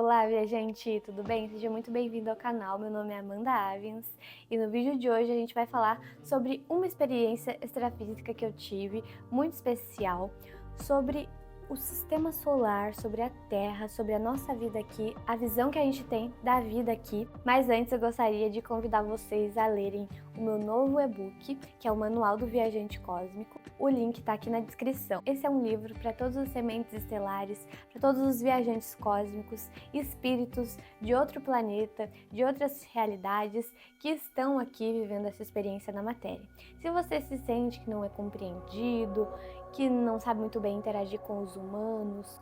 Olá, viajante, tudo bem? Seja muito bem-vindo ao canal. Meu nome é Amanda Avins e no vídeo de hoje a gente vai falar sobre uma experiência extrafísica que eu tive, muito especial, sobre o sistema solar, sobre a Terra, sobre a nossa vida aqui, a visão que a gente tem da vida aqui. Mas antes eu gostaria de convidar vocês a lerem o meu novo e-book, que é o Manual do Viajante Cósmico. O link tá aqui na descrição. Esse é um livro para todos os sementes estelares, para todos os viajantes cósmicos, espíritos de outro planeta, de outras realidades que estão aqui vivendo essa experiência na matéria. Se você se sente que não é compreendido, que não sabe muito bem interagir com os humanos,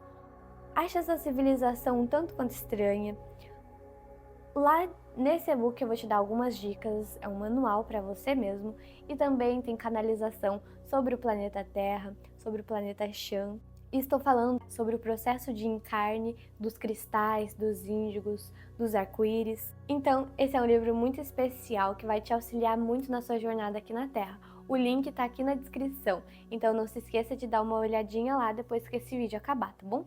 acha essa civilização um tanto quanto estranha, lá nesse e-book eu vou te dar algumas dicas, é um manual para você mesmo, e também tem canalização sobre o planeta Terra, sobre o planeta Shan. E estou falando sobre o processo de encarne dos cristais, dos índigos, dos arco-íris. Então, esse é um livro muito especial que vai te auxiliar muito na sua jornada aqui na Terra. O link tá aqui na descrição, então não se esqueça de dar uma olhadinha lá depois que esse vídeo acabar, tá bom?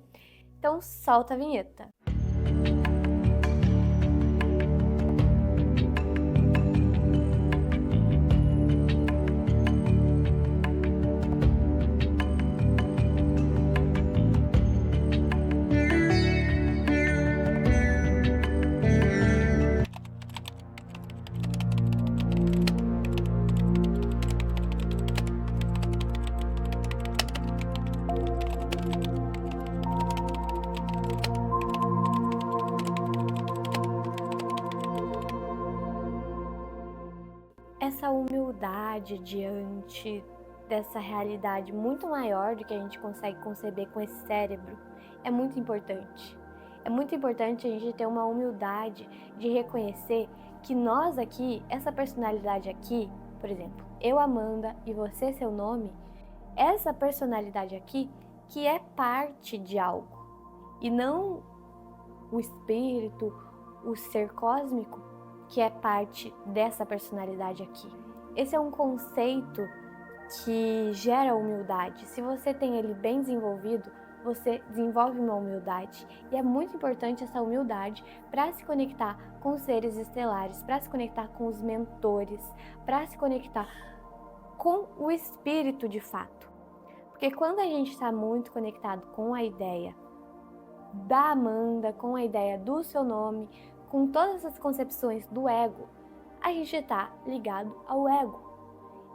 Então solta a vinheta! Essa humildade diante dessa realidade muito maior do que a gente consegue conceber com esse cérebro é muito importante. É muito importante a gente ter uma humildade de reconhecer que nós aqui, essa personalidade aqui, por exemplo, eu Amanda e você seu nome, essa personalidade aqui que é parte de algo e não o espírito, o ser cósmico que é parte dessa personalidade aqui. Esse é um conceito que gera humildade. Se você tem ele bem desenvolvido, você desenvolve uma humildade. E é muito importante essa humildade para se conectar com os seres estelares, para se conectar com os mentores, para se conectar com o espírito de fato. Porque quando a gente está muito conectado com a ideia da Amanda, com a ideia do seu nome, com todas as concepções do ego, a gente está ligado ao ego.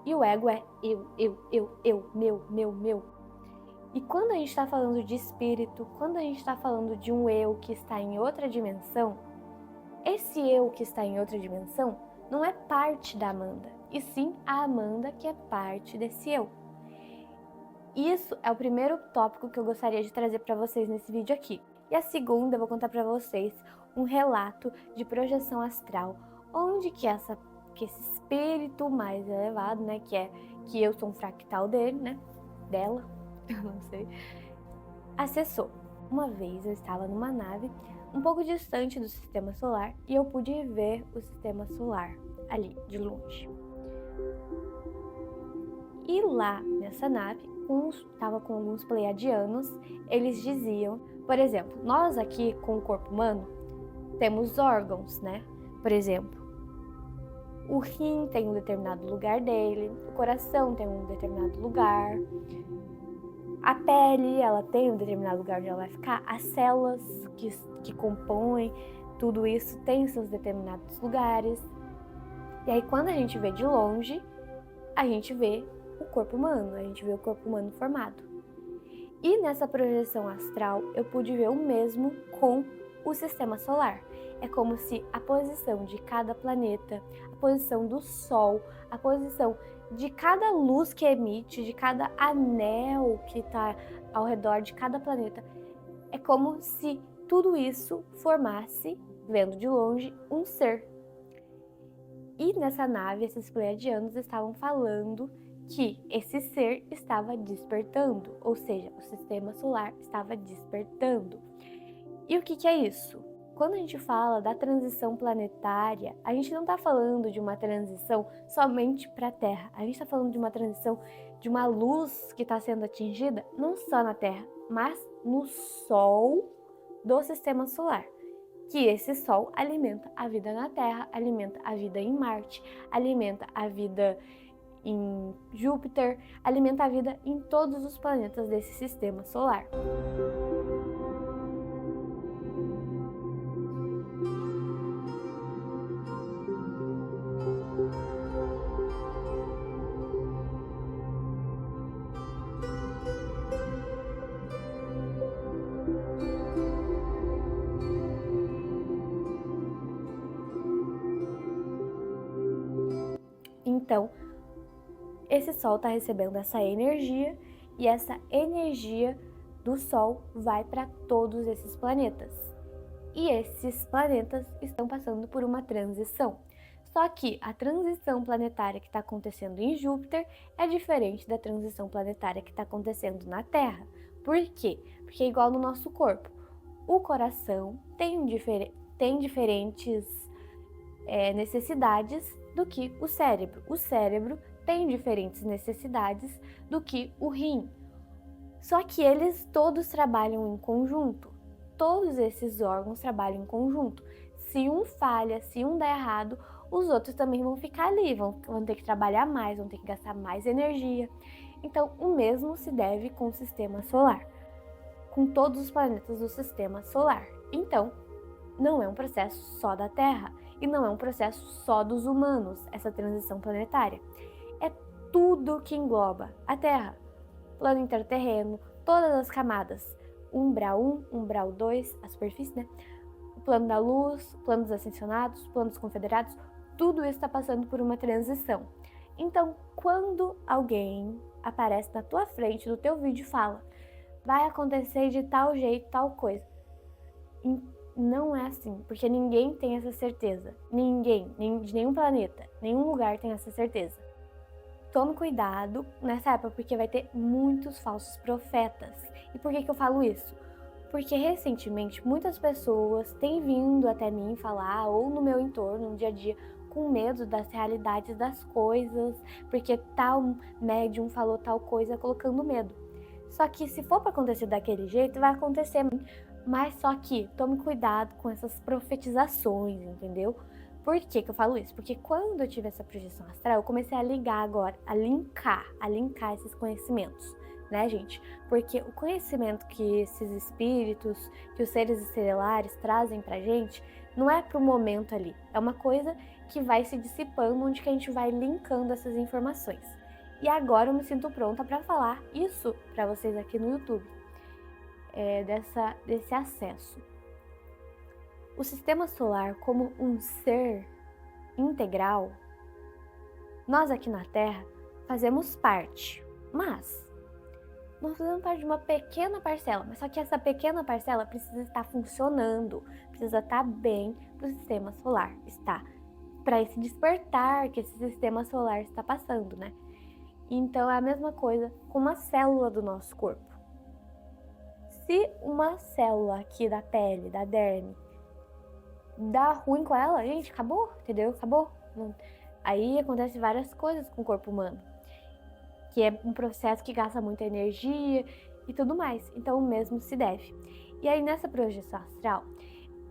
E o ego é eu, meu. E quando a gente está falando de espírito, quando a gente está falando de um eu que está em outra dimensão, esse eu que está em outra dimensão não é parte da Amanda, e sim a Amanda que é parte desse eu. Isso é o primeiro tópico que eu gostaria de trazer para vocês nesse vídeo aqui. E a segunda, eu vou contar para vocês um relato de projeção astral, onde que esse espírito mais elevado, né, que eu sou um fractal dele, né, dela, eu não sei, acessou. Uma vez eu estava numa nave um pouco distante do sistema solar e eu pude ver o sistema solar ali de longe. E lá nessa nave, estava com alguns pleiadianos, eles diziam, por exemplo, nós aqui com o corpo humano temos órgãos, né? Por exemplo, o rim tem um determinado lugar dele, o coração tem um determinado lugar, a pele, ela tem um determinado lugar onde ela vai ficar, as células que compõem tudo isso tem seus determinados lugares. E aí quando a gente vê de longe, a gente vê o corpo humano, a gente vê o corpo humano formado. E nessa projeção astral eu pude ver o mesmo com o sistema solar. É como se a posição de cada planeta, a posição do Sol, a posição de cada luz que emite, de cada anel que está ao redor de cada planeta, é como se tudo isso formasse, vendo de longe, um ser. E nessa nave, esses pleiadianos estavam falando que esse ser estava despertando, ou seja, o sistema solar estava despertando. E o que é isso? Quando a gente fala da transição planetária, a gente não está falando de uma transição somente para a Terra, a gente está falando de uma transição de uma luz que está sendo atingida não só na Terra, mas no Sol do sistema solar. que esse Sol alimenta a vida na Terra, alimenta a vida em Marte, alimenta a vida em Júpiter, alimenta a vida em todos os planetas desse sistema solar. Então, esse Sol está recebendo essa energia e essa energia do Sol vai para todos esses planetas. E esses planetas estão passando por uma transição. Só que a transição planetária que está acontecendo em Júpiter é diferente da transição planetária que está acontecendo na Terra. Por quê? Porque é igual no nosso corpo. O coração tem diferentes necessidades do que o cérebro. O cérebro tem diferentes necessidades do que o rim. Só que eles todos trabalham em conjunto. Todos esses órgãos trabalham em conjunto. Se um falha, se um der errado, os outros também vão ficar ali, vão ter que trabalhar mais, vão ter que gastar mais energia. Então, o mesmo se deve com o sistema solar, com todos os planetas do sistema solar. Então, não é um processo só da Terra e não é um processo só dos humanos, essa transição planetária. É tudo que engloba a Terra, plano interterreno, todas as camadas, umbral 1, umbral 2, a superfície, né? O plano da luz, planos ascensionados, planos confederados, tudo isso está passando por uma transição. Então, quando alguém aparece na tua frente, no teu vídeo e fala, vai acontecer de tal jeito, tal coisa, não é assim, porque ninguém tem essa certeza. Ninguém, de nenhum planeta, nenhum lugar tem essa certeza. Tome cuidado nessa época, porque vai ter muitos falsos profetas. E por que eu falo isso? Porque recentemente muitas pessoas têm vindo até mim falar, ou no meu entorno, no dia a dia, com medo das realidades das coisas, porque tal médium falou tal coisa, colocando medo. Só que se for para acontecer daquele jeito, vai acontecer. Mas só que tome cuidado com essas profetizações, entendeu? Por que eu falo isso? Porque quando eu tive essa projeção astral, eu comecei a ligar agora, a linkar esses conhecimentos, né, gente? Porque o conhecimento que esses espíritos, que os seres estelares trazem pra gente, não é pro momento ali. É uma coisa que vai se dissipando, onde que a gente vai linkando essas informações. E agora eu me sinto pronta para falar isso para vocês aqui no YouTube, desse acesso. O sistema solar, como um ser integral, nós aqui na Terra fazemos parte, mas nós fazemos parte de uma pequena parcela, mas só que essa pequena parcela precisa estar funcionando, precisa estar bem para o sistema solar, para esse despertar que esse sistema solar está passando, né? Então é a mesma coisa com uma célula do nosso corpo. Se uma célula aqui da pele, da derme, dá ruim com ela, gente, acabou, entendeu? Acabou. Aí acontece várias coisas com o corpo humano, que é um processo que gasta muita energia e tudo mais. Então o mesmo se deve. E aí nessa projeção astral,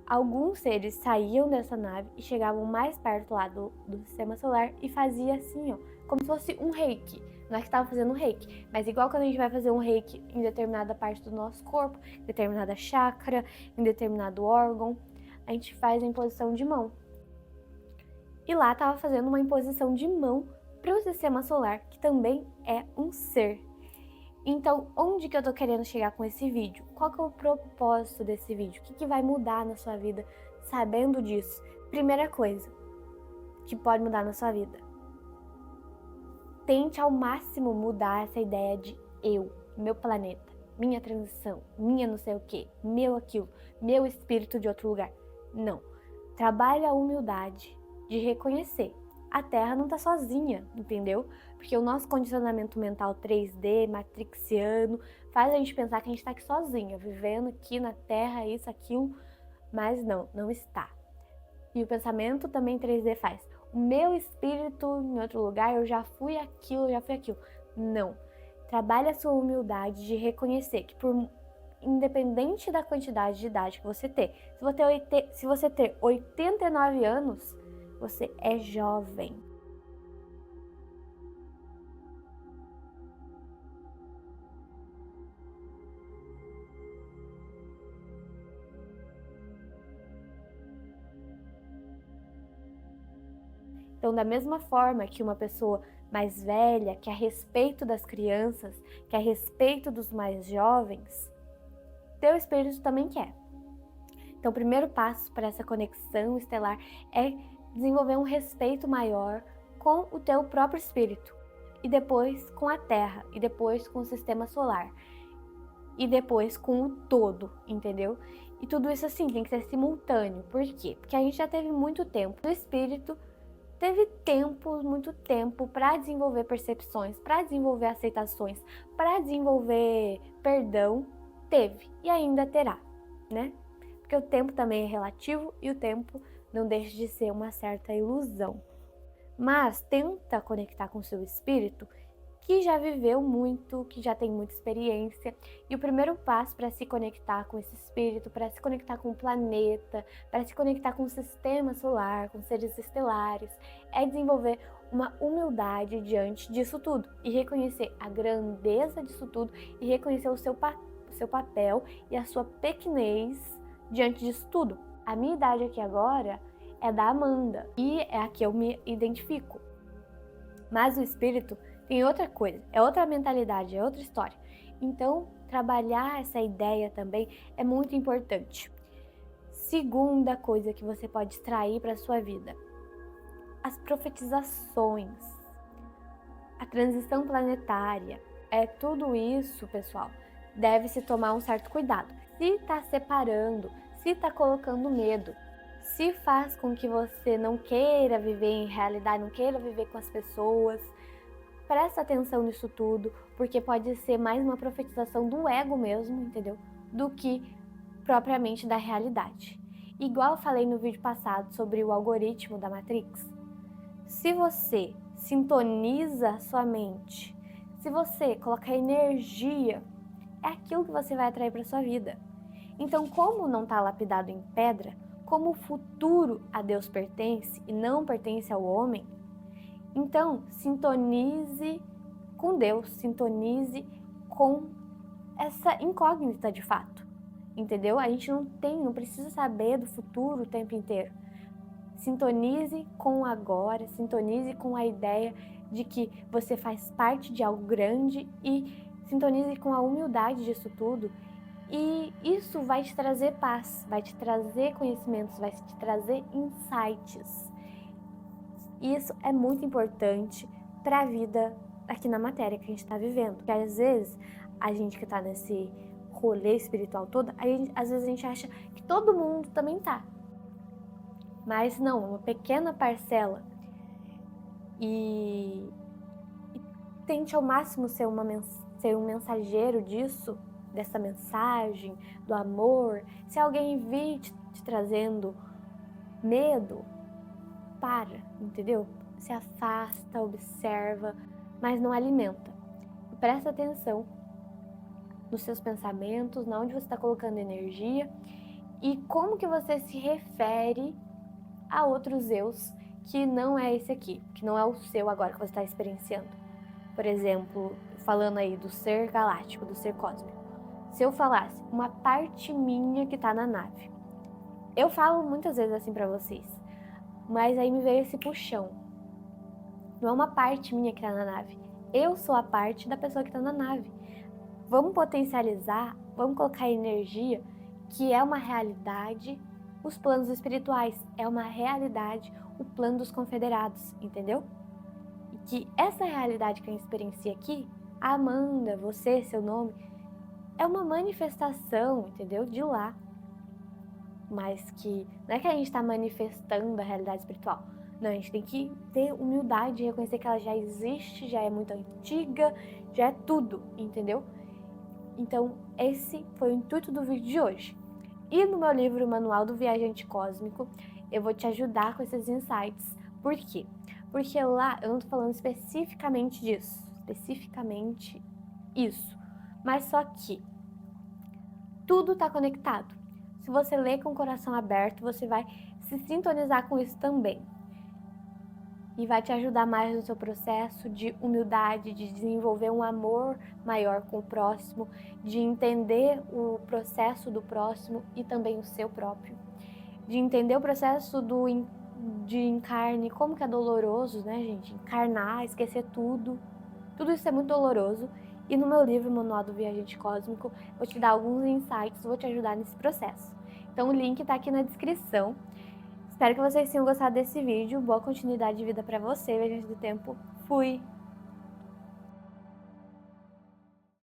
alguns seres saíam dessa nave e chegavam mais perto lá do sistema solar e fazia assim, ó, como se fosse um reiki. Não é que estava fazendo um reiki, mas igual quando a gente vai fazer um reiki em determinada parte do nosso corpo, em determinada chakra, em determinado órgão, a gente faz a imposição de mão. E lá estava fazendo uma imposição de mão para o sistema solar, que também é um ser. Então, onde que eu tô querendo chegar com esse vídeo? Qual que é o propósito desse vídeo? O que vai mudar na sua vida sabendo disso? Primeira coisa que pode mudar na sua vida. Tente ao máximo mudar essa ideia de eu, meu planeta, minha transição, minha não sei o que, meu aquilo, meu espírito de outro lugar. Não. Trabalhe a humildade de reconhecer. A Terra não tá sozinha, entendeu? Porque o nosso condicionamento mental 3D, matrixiano, faz a gente pensar que a gente tá aqui sozinha, vivendo aqui na Terra, isso, aquilo, mas não está. E o pensamento também 3D faz. O meu espírito em outro lugar, eu já fui aquilo, Não. Trabalhe a sua humildade de reconhecer que por independente da quantidade de idade que você ter. Se você ter 89 anos, você é jovem. Então, da mesma forma que uma pessoa mais velha, que a respeito das crianças, que a respeito dos mais jovens, teu espírito também quer. Então, o primeiro passo para essa conexão estelar é desenvolver um respeito maior com o teu próprio espírito, e depois com a Terra, e depois com o sistema solar, e depois com o todo, entendeu? E tudo isso assim tem que ser simultâneo. Por quê? Porque a gente já teve muito tempo. O espírito teve muito tempo para desenvolver percepções, para desenvolver aceitações, para desenvolver perdão. Teve e ainda terá, né? Porque o tempo também é relativo e o tempo não deixa de ser uma certa ilusão. Mas tenta conectar com o seu espírito que já viveu muito, que já tem muita experiência. E o primeiro passo para se conectar com esse espírito, para se conectar com o planeta, para se conectar com o sistema solar, com seres estelares, é desenvolver uma humildade diante disso tudo e reconhecer a grandeza disso tudo e reconhecer o seu papel e a sua pequenez diante disso tudo. A minha idade aqui agora é da Amanda e é a que eu me identifico. Mas o espírito tem outra coisa, é outra mentalidade, é outra história. Então, trabalhar essa ideia também é muito importante. Segunda coisa que você pode extrair para a sua vida: as profetizações, a transição planetária. Tudo isso, pessoal, deve se tomar um certo cuidado. Se está separando, se está colocando medo, se faz com que você não queira viver em realidade, não queira viver com as pessoas, presta atenção nisso tudo, porque pode ser mais uma profetização do ego mesmo, entendeu? Do que propriamente da realidade. Igual eu falei no vídeo passado sobre o algoritmo da Matrix, se você sintoniza a sua mente, se você colocar energia, é aquilo que você vai atrair para sua vida. Então, como não está lapidado em pedra, como o futuro a Deus pertence e não pertence ao homem, então sintonize com Deus, sintonize com essa incógnita de fato, entendeu? A gente não precisa saber do futuro o tempo inteiro. Sintonize com o agora, sintonize com a ideia de que você faz parte de algo grande e sintonize com a humildade disso tudo. E isso vai te trazer paz, vai te trazer conhecimentos, vai te trazer insights. Isso é muito importante para a vida aqui na matéria que a gente está vivendo. Porque às vezes a gente que está nesse rolê espiritual todo, às vezes a gente acha que todo mundo também tá. Mas não, uma pequena parcela. E tente ao máximo ser um mensageiro disso, dessa mensagem, do amor. Se alguém vir te trazendo medo, para, entendeu? Se afasta, observa, mas não alimenta. E presta atenção nos seus pensamentos, na onde você está colocando energia e como que você se refere a outros eus que não é esse aqui, que não é o seu agora que você está experienciando. Por exemplo, falando aí do ser galáctico, do ser cósmico. Se eu falasse uma parte minha que tá na nave, eu falo muitas vezes assim pra vocês, mas aí me veio esse puxão. Não é uma parte minha que tá na nave, eu sou a parte da pessoa que tá na nave. Vamos potencializar, vamos colocar energia, que é uma realidade, os planos espirituais, é uma realidade, o plano dos confederados, entendeu? E que essa realidade que eu experiencio aqui, a Amanda, você, seu nome, é uma manifestação, entendeu? De lá. Mas que não é que a gente está manifestando a realidade espiritual. Não, a gente tem que ter humildade e reconhecer que ela já existe, já é muito antiga, já é tudo, entendeu? Então, esse foi o intuito do vídeo de hoje. E no meu livro Manual do Viajante Cósmico, eu vou te ajudar com esses insights. Por quê? Porque lá eu não tô falando especificamente disso, especificamente isso. Mas só que Tudo está conectado. Se você ler com o coração aberto, você vai se sintonizar com isso também. E vai te ajudar mais no seu processo de humildade, de desenvolver um amor maior com o próximo, de entender o processo do próximo e também o seu próprio. De entender o processo de encarne, como que é doloroso, né, gente? Encarnar, esquecer tudo. Tudo isso é muito doloroso. E no meu livro, Manual do Viajante Cósmico, vou te dar alguns insights, vou te ajudar nesse processo. Então o link tá aqui na descrição. Espero que vocês tenham gostado desse vídeo. Boa continuidade de vida para você, Viajante do Tempo. Fui!